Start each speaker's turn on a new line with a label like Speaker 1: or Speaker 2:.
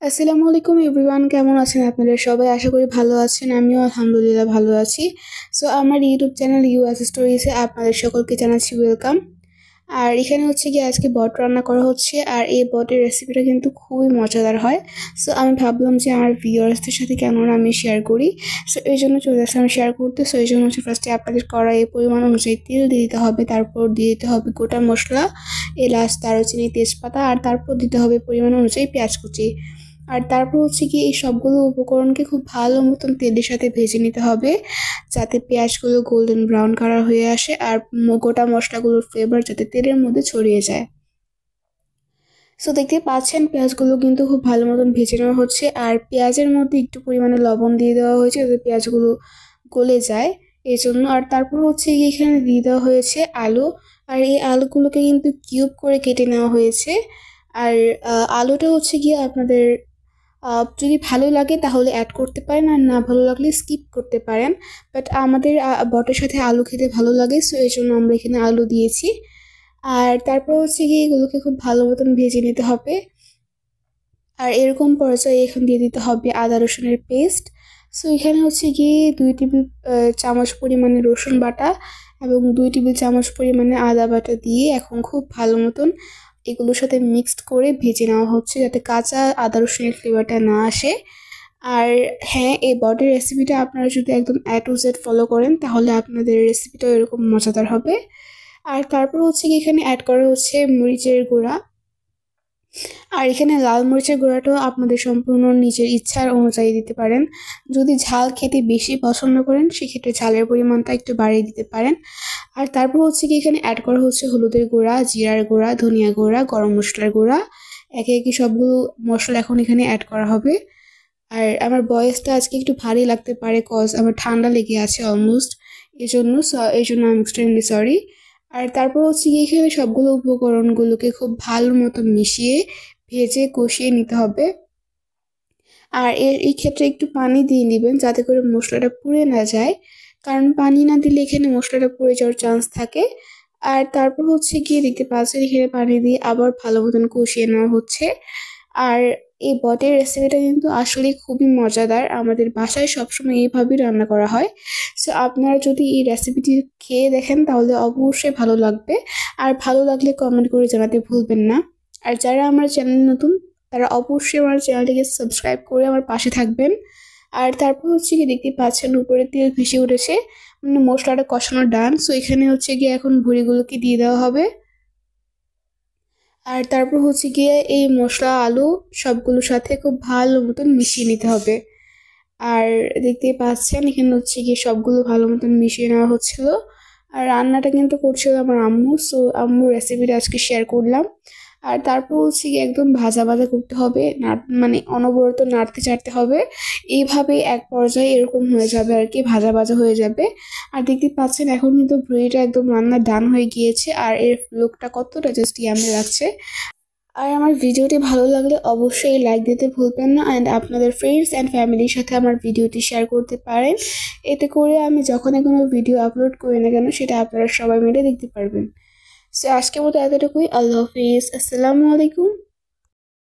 Speaker 1: আসসালামু আলাইকুম এভরিওয়ান, কেমন আছেন আপনারা সবাই? আশা করি ভালো আছেন। আমিও আলহামদুলিল্লাহ ভালো আছি। সো আমার ইউটিউব চ্যানেল ইউএস স্টোরিজে আপনাদের সকলকে জানাচ্ছি ওয়েলকাম। আর এখানে হচ্ছে গিয়ে আজকে বট রান্না করা হচ্ছে, আর এই বটের রেসিপিটা কিন্তু খুবই মজাদার হয়। সো আমি ভাবলাম যে আমার ভিউয়ার্সদের সাথে কেন না আমি শেয়ার করি। সো এই জন্য চলে আসলাম শেয়ার করতে। সো এই জন্য হচ্ছে ফার্স্টে আপনাদের কড়াইয়ে পরিমাণ অনুযায়ী তেল দিয়ে দিতে হবে, তারপর দিয়ে দিতে হবে গোটা মশলা, এলাচ, দারুচিনি, তেজপাতা, আর তারপর দিতে হবে পরিমাণ অনুযায়ী পেঁয়াজ কুচি। আর তারপর হচ্ছে গিয়ে এই সবগুলো উপকরণকে খুব ভালো মতন তেলের সাথে ভেজে নিতে হবে, যাতে পেঁয়াজগুলো গোল্ডেন ব্রাউন কালার হয়ে আসে, আর গোটা মশলাগুলোর ফ্লেভার যাতে তেলের মধ্যে ছড়িয়ে যায়। সো দেখতে পাচ্ছেন পেঁয়াজগুলো কিন্তু খুব ভালো মতন ভেজে নেওয়া হচ্ছে, আর পেঁয়াজের মধ্যে একটু পরিমাণে লবণ দিয়ে দেওয়া হয়েছে যাতে পেঁয়াজগুলো গলে যায় এই জন্য। আর তারপর হচ্ছে গিয়ে এখানে দিয়ে দেওয়া হয়েছে আলু, আর এই আলুগুলোকে কিন্তু কিউব করে কেটে নেওয়া হয়েছে। আর আলুটা হচ্ছে গিয়ে আপনাদের যদি ভালো লাগে তাহলে অ্যাড করতে পারেন, আর না ভালো লাগলে স্কিপ করতে পারেন। বাট আমাদের বটের সাথে আলু খেতে ভালো লাগে, সো এই জন্য আমরা এখানে আলু দিয়েছি। আর তারপর হচ্ছে গিয়ে এগুলোকে খুব ভালো মতন ভেজে নিতে হবে। আর এরকম পর্যায়ে এখন দিয়ে দিতে হবে আদা রসুনের পেস্ট। সো এখানে হচ্ছে গিয়ে 2 টেবিল চামচ পরিমাণে রসুন বাটা এবং 2 টেবিল চামচ পরিমাণে আদা বাটা দিয়ে এখন খুব ভালো মতন এগুলোর সাথে মিক্সড করে ভেজে নেওয়া হচ্ছে, যাতে কাঁচা আদা রসুনের ফ্লেভারটা না আসে। আর হ্যাঁ, এই বডির রেসিপিটা আপনারা যদি একদম টু জেড ফলো করেন তাহলে আপনাদের রেসিপিটাও এরকম মজাদার হবে। আর তারপর হচ্ছে কি এখানে অ্যাড করা হচ্ছে মরিচের গুঁড়া। আর এখানে লাল মরিচের গুঁড়াটাও আপনাদের সম্পূর্ণ নিজের ইচ্ছার অনুযায়ী দিতে পারেন। যদি ঝাল খেতে বেশি পছন্দ করেন সেক্ষেত্রে ঝালের পরিমাণটা একটু বাড়িয়ে দিতে পারেন। আর তারপর হচ্ছে কি এখানে অ্যাড করা হচ্ছে হলুদের গুঁড়া, জিরার গুঁড়া, ধনিয়া গুঁড়া, গরম মশলার গুঁড়া। একে একে সবগুলো মশলা এখন এখানে অ্যাড করা হবে। আর আমার ভয়েসটা আজকে একটু ভারী লাগতে পারে, কজ আমার ঠান্ডা লেগে আছে অলমোস্ট, এই জন্য আমি এক্সট্রিমলি সরি। আর তারপর হচ্ছে গিয়ে এখানে সবগুলো উপকরণগুলোকে খুব ভালো মতো মিশিয়ে ভেজে কষিয়ে নিতে হবে। আর এই ক্ষেত্রে একটু পানি দিয়ে নেবেন যাতে করে মশলাটা পুড়ে না যায়, কারণ পানি না দিলে এখানে মশলাটা পুড়ে যাওয়ার চান্স থাকে। আর তারপর হচ্ছে গিয়ে দেখতে পাচ্ছেন এখানে পানি দিয়ে আবার ভালো মতন কষিয়ে নেওয়া হচ্ছে। আর এই বটের রেসিপিটা কিন্তু আসলে খুবই মজাদার, আমাদের বাসায় সবসময় এইভাবেই রান্না করা হয়। সো আপনারা যদি এই রেসিপিটি খেয়ে দেখেন তাহলে অবশ্যই ভালো লাগবে, আর ভালো লাগলে কমেন্ট করে জানাতে ভুলবেন না। আর যারা আমার চ্যানেল নতুন তারা অবশ্যই আমার চ্যানেলটিকে সাবস্ক্রাইব করে আমার পাশে থাকবেন। আর তারপর হচ্ছে কি দেখতে পাচ্ছেন উপরে তেল ভেসে উঠেছে, মানে মশলাটা কষানো ডান। সো এখানে হচ্ছে গিয়ে এখন ভুঁড়িগুলোকে দিয়ে দেওয়া হবে। আর তারপর হচ্ছে গিয়ে এই মশলা আলু সবগুলোর সাথে খুব ভালো মতন মিশিয়ে নিতে হবে। আর দেখতেই পাচ্ছেন এখানে হচ্ছে গিয়ে সবগুলো ভালো মতন মিশিয়ে নেওয়া হচ্ছিল। আর রান্নাটা কিন্তু করছিল আমার আম্মু, সো আম্মুর রেসিপিটা আজকে শেয়ার করলাম। আর তারপর হচ্ছে গিয়ে একদম ভাজা ভাজা করতে হবে, মানে অনবরত নাড়তে চাড়তে হবে। এইভাবে এক পর্যায়ে এরকম হয়ে যাবে আর কি, ভাজা ভাজা হয়ে যাবে। আর দেখতে পাচ্ছেন এখন কিন্তু ভুঁড়িটা একদম রান্না ডান হয়ে গিয়েছে, আর এর লুকটা কতটা জাস্ট ইয়ামি লাগছে। আর আমার ভিডিওটি ভালো লাগলে অবশ্যই লাইক দিতে ভুলবেন না, অ্যান্ড আপনাদের ফ্রেন্ডস অ্যান্ড ফ্যামিলির সাথে আমার ভিডিওটি শেয়ার করতে পারেন। এতে করে আমি যখনই কোনো ভিডিও আপলোড করি না কেন সেটা আপনারা সবাই মিলে দেখতে পারবেন। সো আজকের মতো এতটুকুই। আল্লাহ হাফিজ, আসসালামু আলাইকুম।